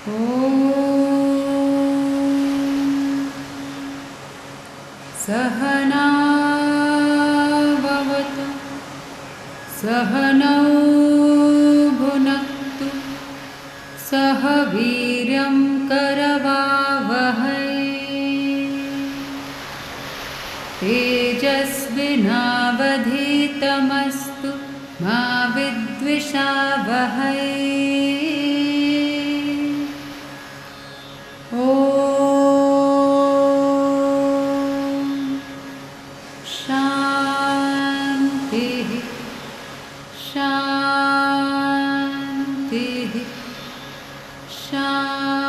Om Sahana Bhavatu Sahanau Bhunaktu Saha Viryam Karavavahai Tejasvinavadhitamastu Ma Vidvishavahai Om Shanti Shanti Shanti.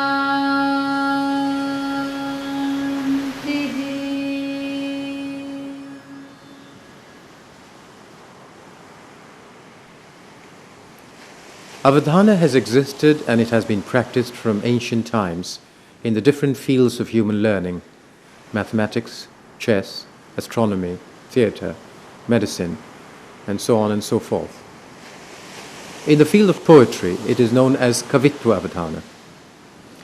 Avadhana has existed and it has been practiced from ancient times in the different fields of human learning: mathematics, chess, astronomy, theatre, medicine, and so on and so forth. In the field of poetry, it is known as Kavitva Avadhana.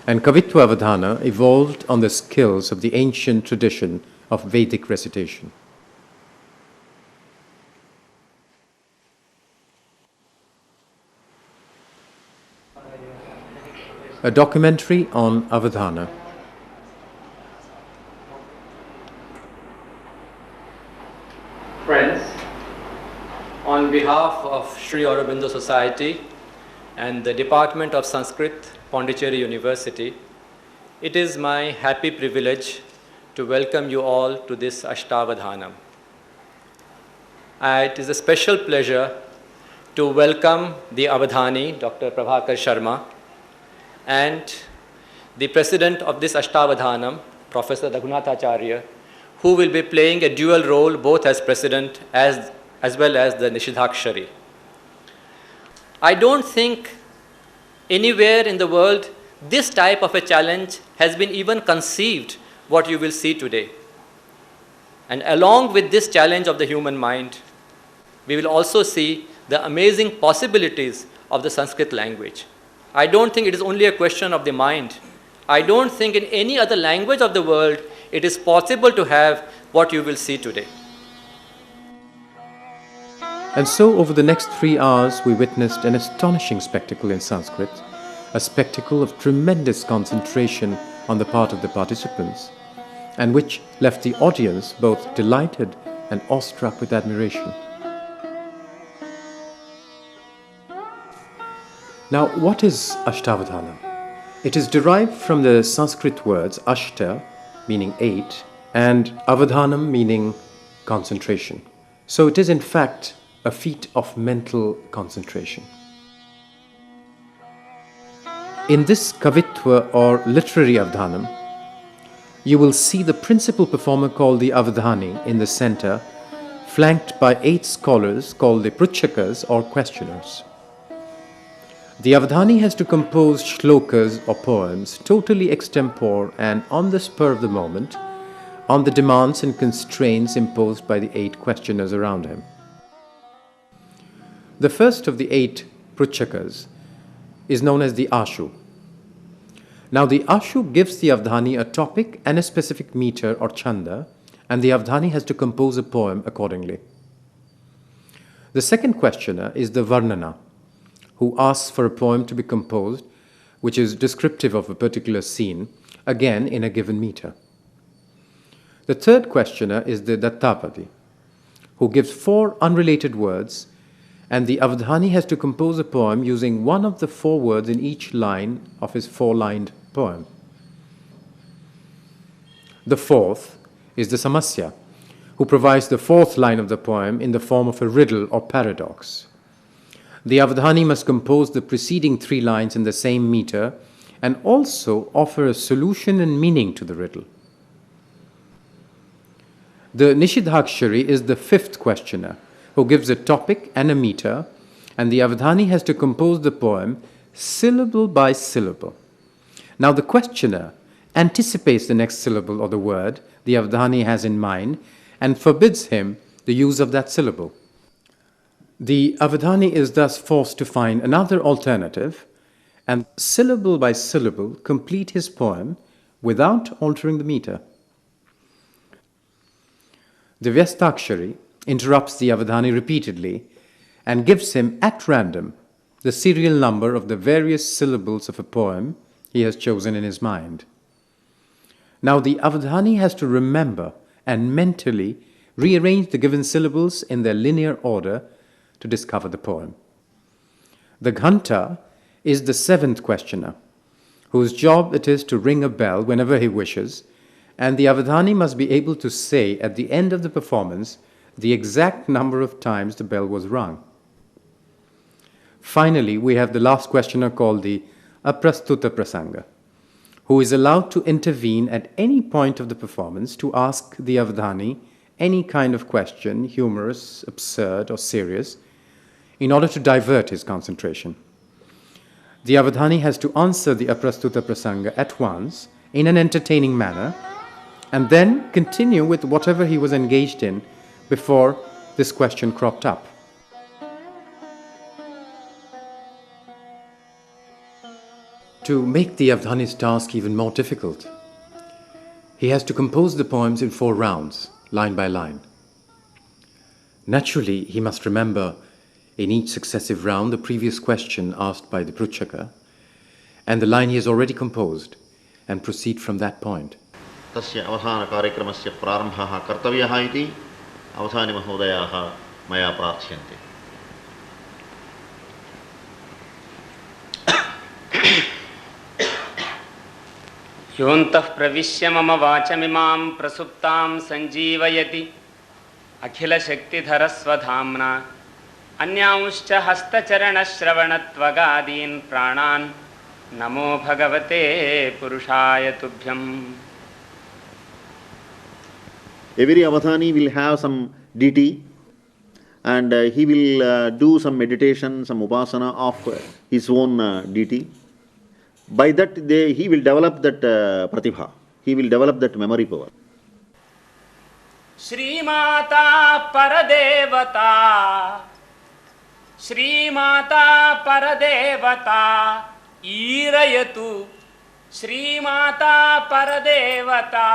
And Kavitva Avadhana evolved on the skills of the ancient tradition of Vedic recitation. A documentary on Avadhana. Friends, on behalf of Sri Aurobindo Society and the Department of Sanskrit, Pondicherry University, it is my happy privilege to welcome you all to this Ashtavadhanam. It is a special pleasure to welcome the Avadhani, Dr. Prabhakar Sharma, and the president of this Ashtavadhanam, Professor Raghunathacharya, who will be playing a dual role both as president as well as the Nishidhakshari. I don't think anywhere in the world this type of a challenge has been even conceived, what you will see today. And along with this challenge of the human mind, we will also see the amazing possibilities of the Sanskrit language. I don't think it is only a question of the mind. I don't think in any other language of the world it is possible to have what you will see today. And so over the next 3 hours we witnessed an astonishing spectacle in Sanskrit, a spectacle of tremendous concentration on the part of the participants, and which left the audience both delighted and awestruck with admiration. Now, what is Ashtavadhana? It is derived from the Sanskrit words Ashta, meaning 8, and Avadhanam, meaning concentration. So it is in fact a feat of mental concentration. In this Kavitva or literary Avadhanam, you will see the principal performer called the Avadhani in the center, flanked by 8 scholars called the Pruchakas or questioners. The Avadhani has to compose shlokas or poems totally extempore and on the spur of the moment, on the demands and constraints imposed by the 8 questioners around him. The first of the 8 Pruchakas is known as the Ashu. Now the Ashu gives the Avadhani a topic and a specific meter or chanda, and the Avadhani has to compose a poem accordingly. The second questioner is the Varnana, who asks for a poem to be composed which is descriptive of a particular scene, again in a given meter. The third questioner is the Dattapadi, who gives 4 unrelated words, and the Avadhani has to compose a poem using one of the 4 words in each line of his 4-lined poem. The fourth is the Samasya, who provides the 4th line of the poem in the form of a riddle or paradox. The Avadhani must compose the preceding 3 lines in the same meter and also offer a solution and meaning to the riddle. The Nishidhakshari is the 5th questioner, who gives a topic and a meter, and the Avadhani has to compose the poem syllable by syllable. Now the questioner anticipates the next syllable or the word the Avadhani has in mind and forbids him the use of that syllable. The Avadhani is thus forced to find another alternative, and syllable by syllable complete his poem without altering the meter. The Vyastakshari interrupts the Avadhani repeatedly and gives him at random the serial number of the various syllables of a poem he has chosen in his mind. Now the Avadhani has to remember and mentally rearrange the given syllables in their linear order to discover the poem. The Ghanta is the seventh questioner, whose job it is to ring a bell whenever he wishes, and the Avadhani must be able to say at the end of the performance the exact number of times the bell was rung. Finally, we have the last questioner called the Aprastuta Prasanga, who is allowed to intervene at any point of the performance to ask the Avadhani any kind of question, humorous, absurd, or serious, in order to divert his concentration. The Avadhani has to answer the Aprastuta Prasanga at once in an entertaining manner and then continue with whatever he was engaged in before this question cropped up. To make the Avadhani's task even more difficult, he has to compose the poems in 4 rounds, line by line. Naturally, he must remember in each successive round the previous question asked by the Pruchaka and the line he has already composed and proceed from that point. तस्य अवधान कार्यक्रमस्य प्रारम्भः कर्तव्यः इति अवधानि महोदयाः मया प्रार्थ्यन्ते. योऽन्तः प्रविश्य मम वाचमिमां प्रसुप्तां सञ्जीवयति अखिलशक्तिधरस्वधाम्ना अन्यांश्च हस्तचरणश्रवणत्वगादीन् प्राणान् नमो भगवते पुरुषाय तुभ्यम्. Every Avadhani will have some deity and he will do some meditation, some upasana of his own deity. By that he will develop that pratibha, he will develop that memory power. श्रीमाता परदेवता ईरयतु श्रीमाता परदेवता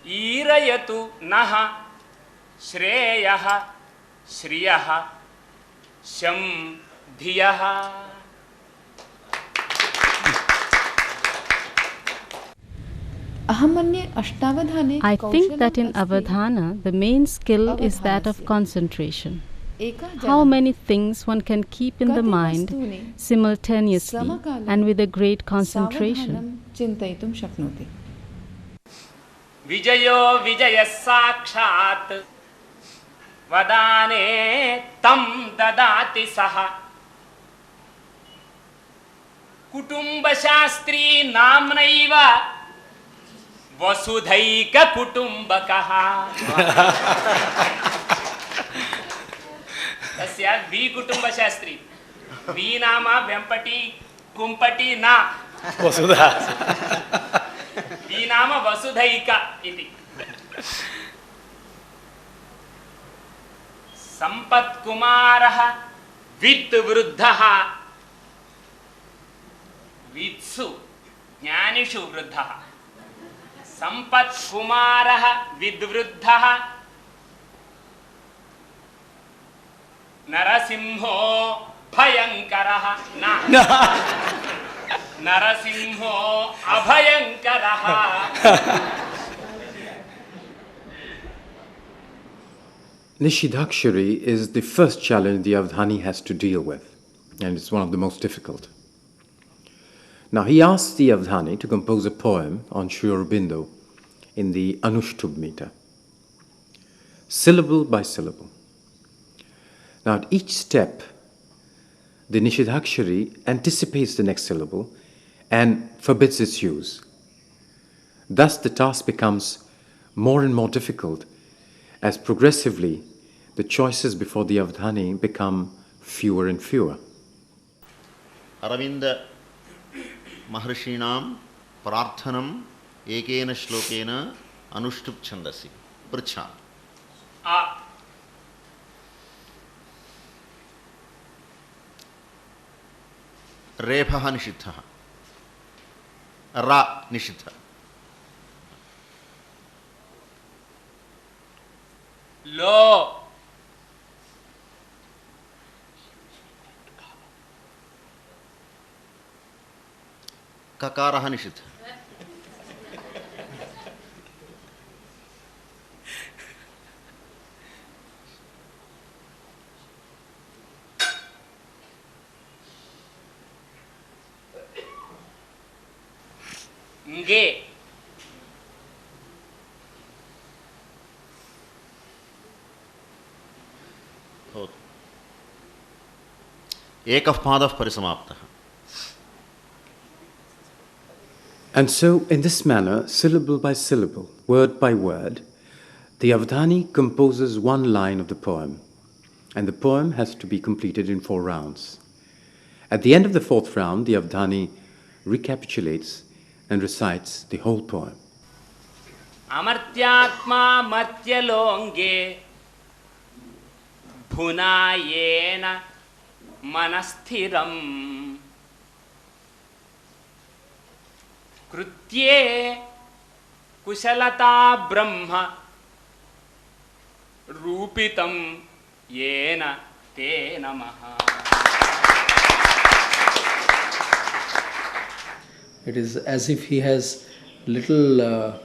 ईरयतु नः श्रेयः श्रियः शं धियः. I think that in Avadhana, the main skill is that of concentration. How many things one can keep in the mind simultaneously and with a great concentration. विजयो विजयः साक्षात् वदाने तं ददाति सः कुटुम्बशास्त्री नाम्नैव वसुधैककुटुम्बकः. तस्य वि कुटुम्बशास्त्री वि नाम वेम्पटी कुम्पटी न वसुधा वि नाम वसुधैक इति. सम्पत्कुमारः विद्वृद्धः वित्सु ज्ञानिषु वृद्धः. सम्पत्कुमारः विद्वृद्धः नरसिंहो भयंकरः न नरसिंहो अभयंकरः. Nishidakshari is the first challenge the Avadhani has to deal with, and it's one of the most difficult. Now he asks the Avadhani to compose a poem on Sri Aurobindo in the Anushtubh meter, syllable by syllable. Now at each step, the Nishidakshari anticipates the next syllable and forbids its use. Thus the task becomes more and more difficult as progressively the choices before the Avadhani become fewer and fewer. Aravinda Maharshinam Prarthanam Ekena Shlokena Anushtup Chandasi Prcha. रेफः निषिद्धः, रा निषिद्धः। लो ककारः निषिद्धः। गे एकः पादः परिसमाप्तः। And so, in this manner, syllable by syllable, word by word, the Avadhani composes one line of the poem, and the poem has to be completed in 4 rounds. At the end of the 4th round, the Avadhani recapitulates and recites the whole poem. अमर्त्यात्मा मर्त्यलोङ्गे भुनायेन मनस्थिरम् कृत्ये कुशलता ब्रह्म रूपितं येन ते नमः. It is as if he has little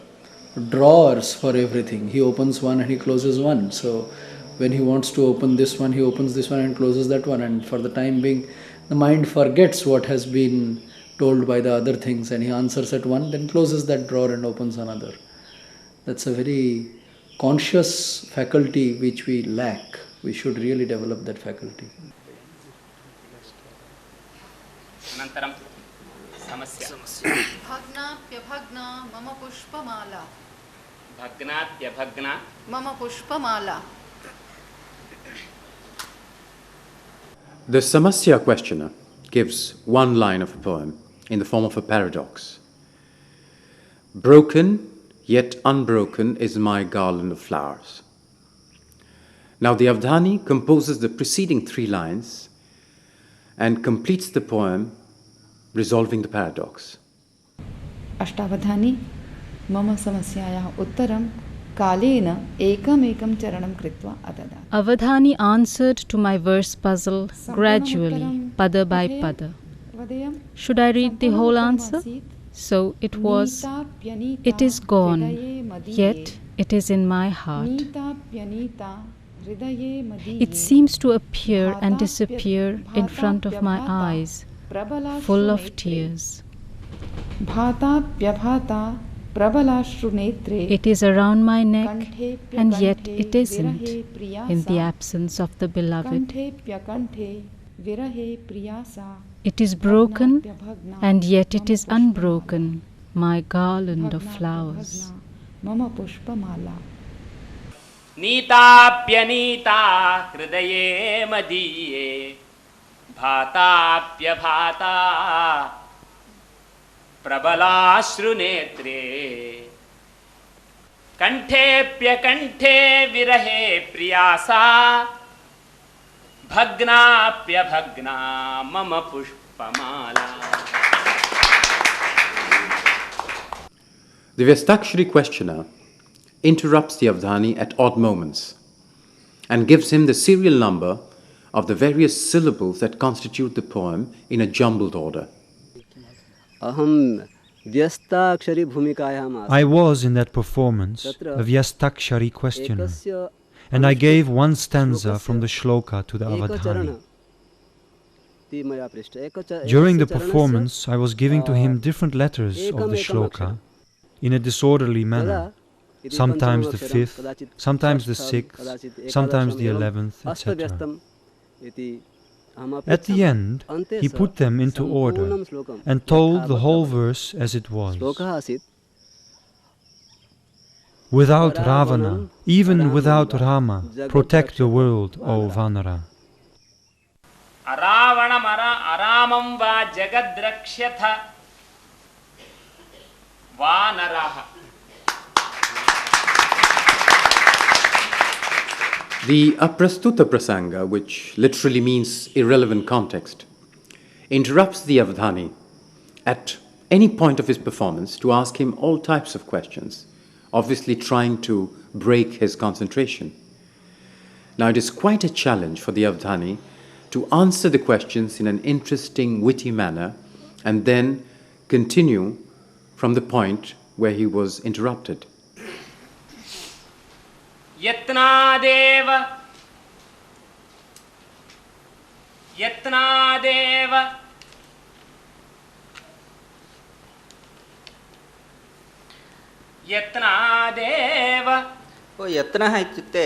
drawers for everything. He opens one and he closes one. So when he wants to open this one, he opens this one and closes that one. And for the time being, the mind forgets what has been told by the other things, and he answers at one, then closes that drawer and opens another. That's a very conscious faculty which we lack. We should really develop that faculty. अनन्तरं समस्या. भग्नाप्यभग्ना मम पुष्पमाला. भग्नात्यभग्ना मम पुष्पमाला. The Samasya questioner gives one line of a poem in the form of a paradox. Broken yet unbroken is my garland of flowers. Now the Avadhani composes the preceding 3 lines and completes the poem resolving the paradox. अष्टावधानी मम समस्यायाः उत्तरं कालेन एकमेकं चरणं कृत्वा अददात्. Avadhani answered to my verse puzzle gradually, pada by pada. Should I read the whole answer? So it was, it is gone, yet it is in my heart. It seems to appear and disappear in front of my eyes, full of tears. It is around my neck, and yet it isn't, in the absence of the beloved. It is broken, and yet it is unbroken, my garland of flowers. नीताप्यनीता हृदये मदीये भाताप्यभाता प्रबलाश्रुनेत्रे कण्ठेऽप्यकण्ठे विरहे प्रियासा भग्नाप्यभग्ना मम पुष्पमाला. The Vyastakshari questioner interrupts the Avadhani at odd moments and gives him the serial number of the various syllables that constitute the poem in a jumbled order. I was in that performance a Vyastakshari questioner, and I gave one stanza from the shloka to the Avadhani. During the performance, I was giving to him different letters of the shloka in a disorderly manner. Sometimes the 5th, sometimes the 6th, sometimes the 11th, etc. At the end, he put them into order and told the whole verse as it was. Without Ravana, even without Rama, protect the world, O Vanara. अरावणमरामं वा जगद्रक्ष्यथ वानरः. The Aprastuta Prasanga, which literally means irrelevant context, interrupts the Avadhani at any point of his performance to ask him all types of questions, obviously trying to break his concentration. Now, it is quite a challenge for the Avadhani to answer the questions in an interesting, witty manner and then continue from the point where he was interrupted. Yatnadeva यत्नः इत्युक्ते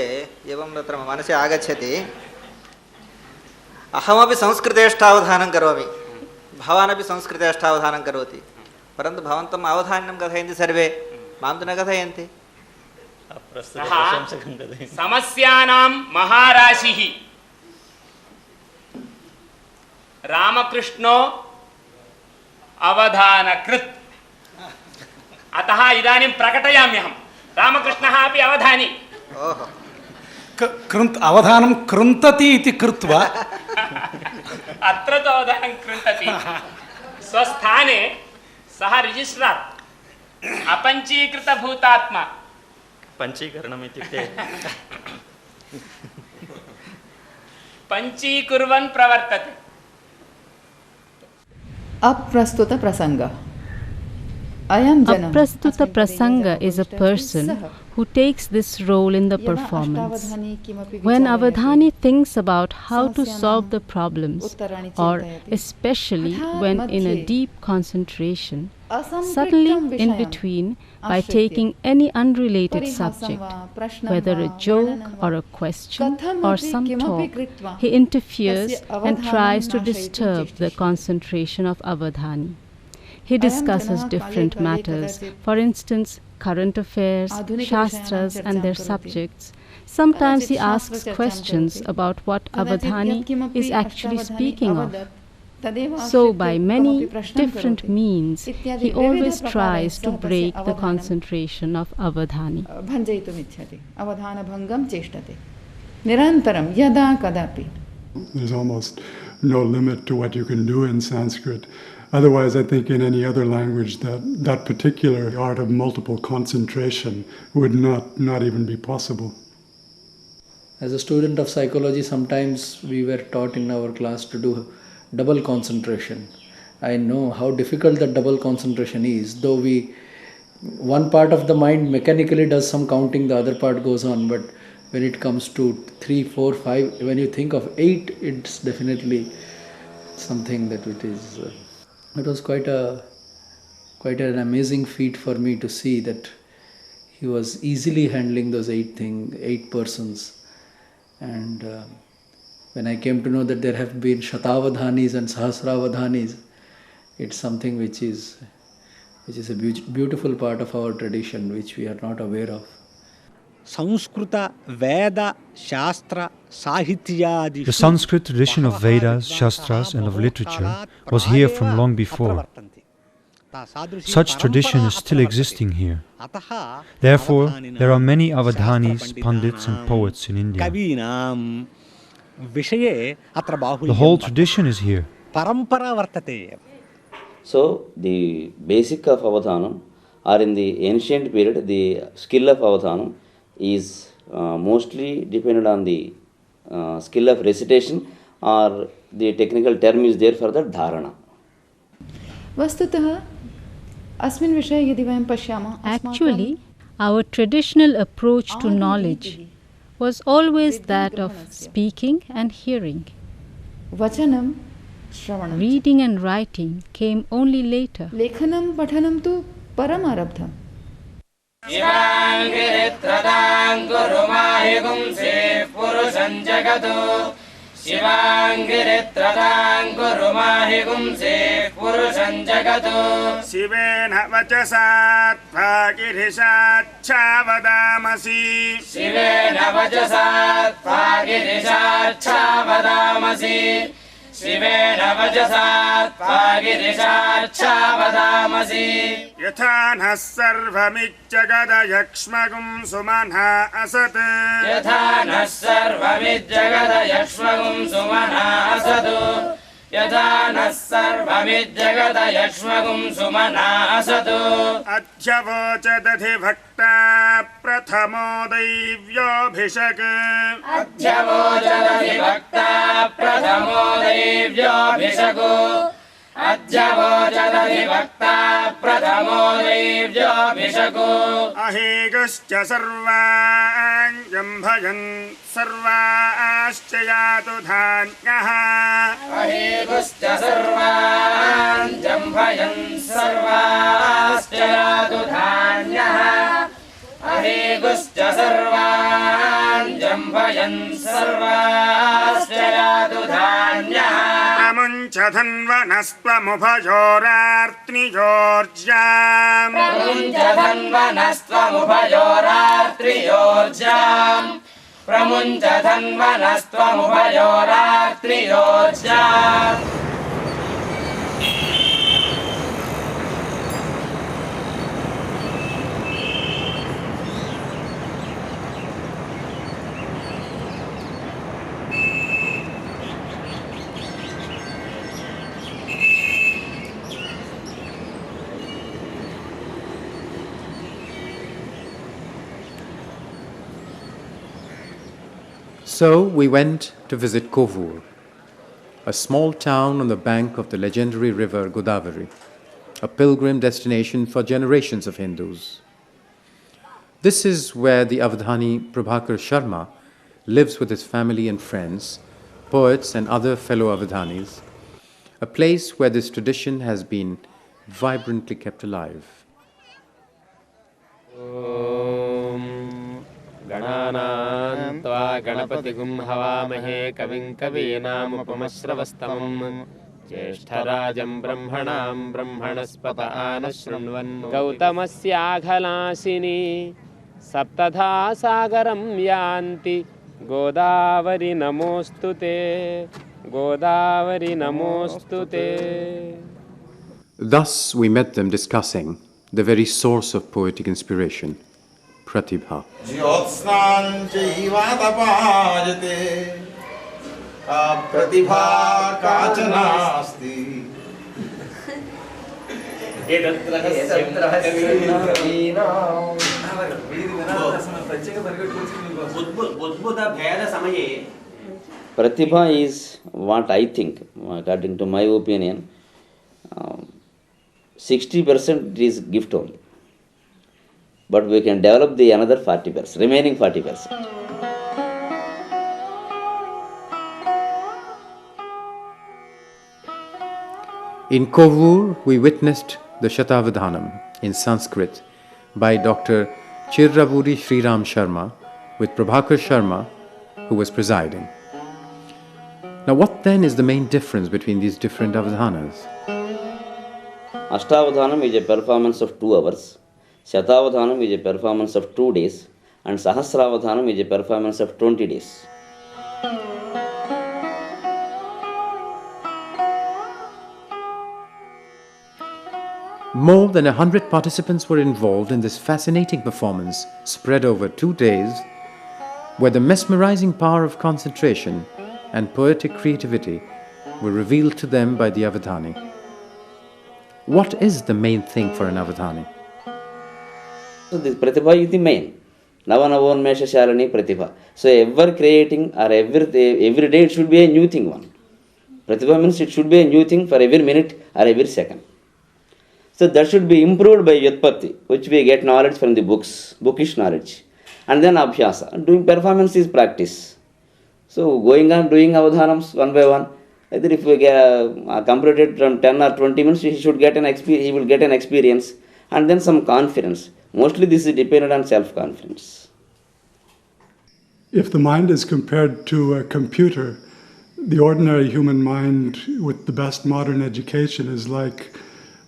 एवं तत्र मनसि आगच्छति अहमपि संस्कृतेष्टावधानं करोमि भवानपि संस्कृतेष्टावधानं करोति परन्तु भवन्तम् अवधानं कथयन्ति सर्वे मां तु न कथयन्ति समस्यानां महाराशिः रामकृष्णो अवधानकृत् अतः इदानीं प्रकटयाम्यहं रामकृष्णः अपि अवधानी अवधानं कृन्तति इति कृत्वा अत्र तु अवधानं कृन्तति स्वस्थाने सः रिजिस्ट्रार् अपञ्चीकृतभूतात्मा पञ्चीकरणम् इत्युक्ते पञ्चीकुर्वन् प्रवर्तते अप्रस्तुत प्रसंग Aprastuta Prasanga is a person who takes this role in the performance. When Avadhani thinks about how to solve the problems, or especially when in a deep concentration, suddenly in between, by taking any unrelated subject, whether a joke or a question or some talk, he interferes and tries to disturb the concentration of Avadhani. He discusses different matters, for instance, current affairs, shastras and their subjects. Sometimes he asks questions about what Avadhani is actually speaking of. So by many different means, he always tries to break the concentration of Avadhani. There's almost no limit to what you can do in Sanskrit. Otherwise, I think in any other language that particular art of multiple concentration would not even be possible. As a student of psychology, sometimes we were taught in our class to do double concentration. I know how difficult that double concentration is, though one part of the mind mechanically does some counting, the other part goes on, but when it comes to 3, 4, 5, when you think of 8, it's definitely something that it is... It was quite an amazing feat for me to see that he was easily handling those 8 persons. And when I came to know that there have been Shatavadhanis and Sahasravadhanis, it's something which is a beautiful part of our tradition, which we are not aware of. The Sanskrit tradition of Vedas, Shastras and of literature was here from long before. Such tradition is still existing here. Therefore, there are many Avadhanis, Pandits and poets in India. The whole tradition is here. So, the basic of Avadhanam, or in the ancient period, the skill of Avadhanam is mostly dependent on the skill of recitation, or the technical term is there for the dharana. Actually, our traditional approach to knowledge was always that of speaking and hearing. Reading and writing came only later. Shivena vachasat bhagirishat chavadamasi. Shivena vachasat bhagirishat chavadamasi. Shivena vachasat bhagirishat chavadamasi. Yathana sarvamijjagada yakshmagum sumanha asat. Yathana sarvamijjagada yakshmagum sumanha asat. यथा नः सर्वमिज्जगत यक्ष्मगुं सुमना असतु अध्यवोचदधिभक्ता प्रथमो दैव्योऽभिषक् अध्यवोचदधिभक्ता प्रथमो दैव्योऽभिषको अध्यवोचदधिभक्ता प्रथमो दैव्योऽभिषको अहेगश्च सर्वान् जम्भयन् सर्वाश्च यातु धान्यः अहेगश्च सर्वान् जम्भयन् सर्वाश्च यातु धान्यः अहेगश्च सर्वान् जम्भयन् सर्वाश्च यातु धान्यः प्रमुञ्चधन्वनस्त्वमुभयोरार्त्नियोर्जाम् प्रमुञ्चधन्वनस्त्वमुभयोरार्त्रियोर्जाम् प्रमुञ्चधन्वनस्त्वमुभयोरार्त्रियोर्जाम् So we went to visit Kovur, a small town on the bank of the legendary river Godavari, a pilgrim destination for generations of Hindus. This is where the Avadhani Prabhakar Sharma lives with his family and friends, poets and other fellow Avadhanis, a place where this tradition has been vibrantly kept alive. गणानां त्वा गणपतिगुं हवामहे कविं कवीनामुपमश्रवस्तमम् ज्येष्ठराजं ब्रह्मणां ब्रह्मणस्पत आनशृण्वन् गौतमस्याघलाशिनी सप्तधा सागरं यान्ति गोदावरी नमोऽस्तु ते गोदावरी नमोऽस्तु ते. Thus we met them discussing the very source of poetic inspiration, Pratibha. ज्योत्स्नां चैवातपायते Pratibha काचनास्ति Pratibha is what I think, according to my opinion, 60% is gift only. But we can develop the another 40%, remaining 40%. In Kovur, we witnessed the Shatavadhanam in Sanskrit by Dr. Chirravuri Sriram Sharma with Prabhakar Sharma, who was presiding. Now, what then is the main difference between these different Avadhanas? Ashtavadhanam is a performance of 2 hours. Shatavadhanam is a performance of 2 days, and Sahasravadhanam is a performance of 20 days. More than 100 participants were involved in this fascinating performance spread over 2 days, where the mesmerizing power of concentration and poetic creativity were revealed to them by the Avadhani. What is the main thing for an Avadhani? So this Pratibha is the main. Navanavonmesha Shalini Pratibha. So ever creating or every day it should be a new thing one. Pratibha means it should be a new thing for every minute or every second. So that should be improved by Yatpatti, which we get knowledge from the books, bookish knowledge. And then Abhyasa. Doing performance is practice. So going on doing Avadhanams one by one, either if we complete it from 10 or 20 minutes, he will get an experience and then some confidence. Mostly this is dependent on self-confidence. If the mind is compared to a computer, the ordinary human mind with the best modern education is like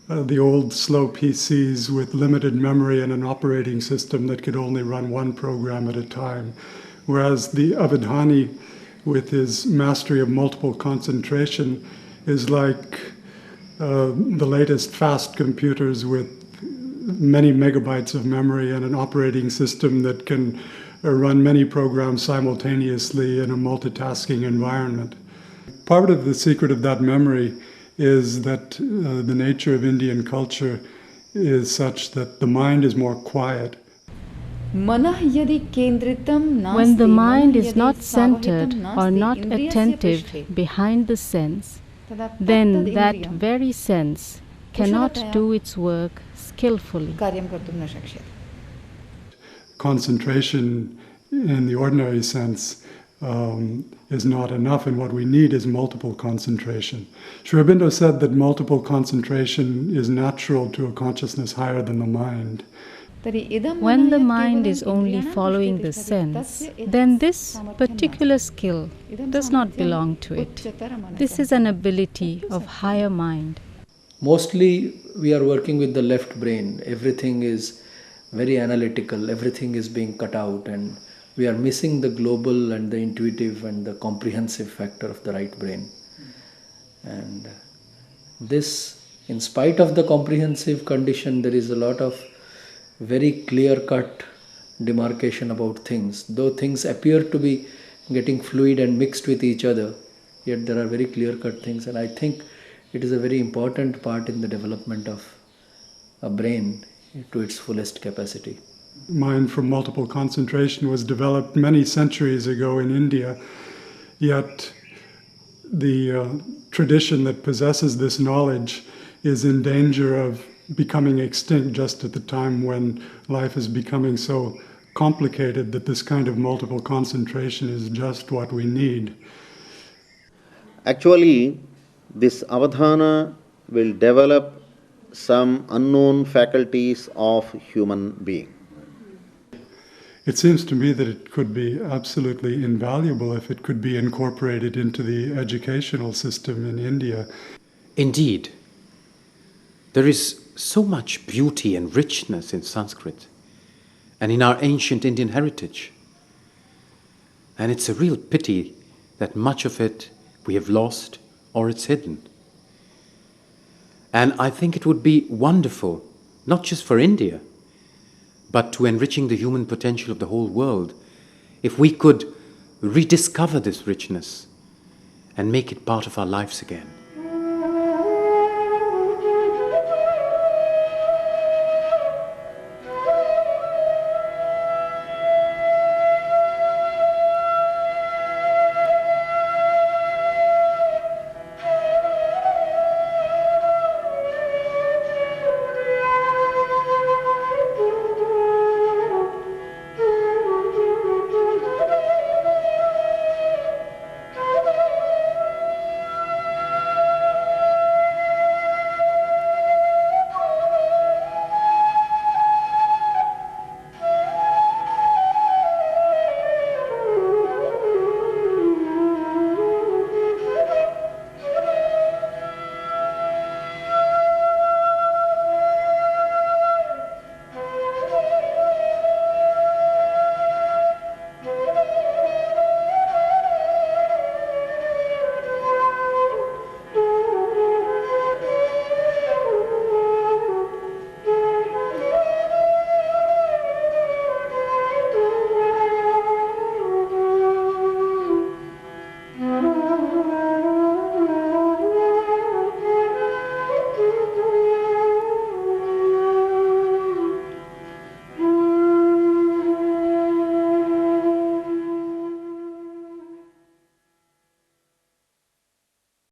the old slow PCs with limited memory and an operating system that could only run one program at a time. Whereas the Avadhani, with his mastery of multiple concentration, is like the latest fast computers with many megabytes of memory and an operating system that can run many programs simultaneously in a multitasking environment. Part of the secret of that memory is that the nature of Indian culture is such that the mind is more quiet. When the mind is not centered or not attentive behind the sense, then that very sense cannot do its work skillfully. Concentration in the ordinary sense is not enough, and what we need is multiple concentration. Sri Aurobindo said that multiple concentration is natural to a consciousness higher than the mind. When the mind is only following the sense, then this particular skill does not belong to it. This is an ability of higher mind. Mostly we are working with the left brain. Everything is very analytical, everything is being cut out, and we are missing the global and the intuitive and the comprehensive factor of the right brain. And this, in spite of the comprehensive condition, there is a lot of very clear-cut demarcation about things. Though things appear to be getting fluid and mixed with each other, yet there are very clear-cut things, and I think it is a very important part in the development of a brain to its fullest capacity. Mind from multiple concentration was developed many centuries ago in India, yet the tradition that possesses this knowledge is in danger of becoming extinct just at the time when life is becoming so complicated that this kind of multiple concentration is just what we need. Actually, this Avadhana will develop some unknown faculties of human being. It seems to me that it could be absolutely invaluable if it could be incorporated into the educational system in India. Indeed, there is so much beauty and richness in Sanskrit and in our ancient Indian heritage. And it's a real pity that much of it we have lost or it's hidden. And I think it would be wonderful, not just for India, but to enriching the human potential of the whole world, if we could rediscover this richness and make it part of our lives again.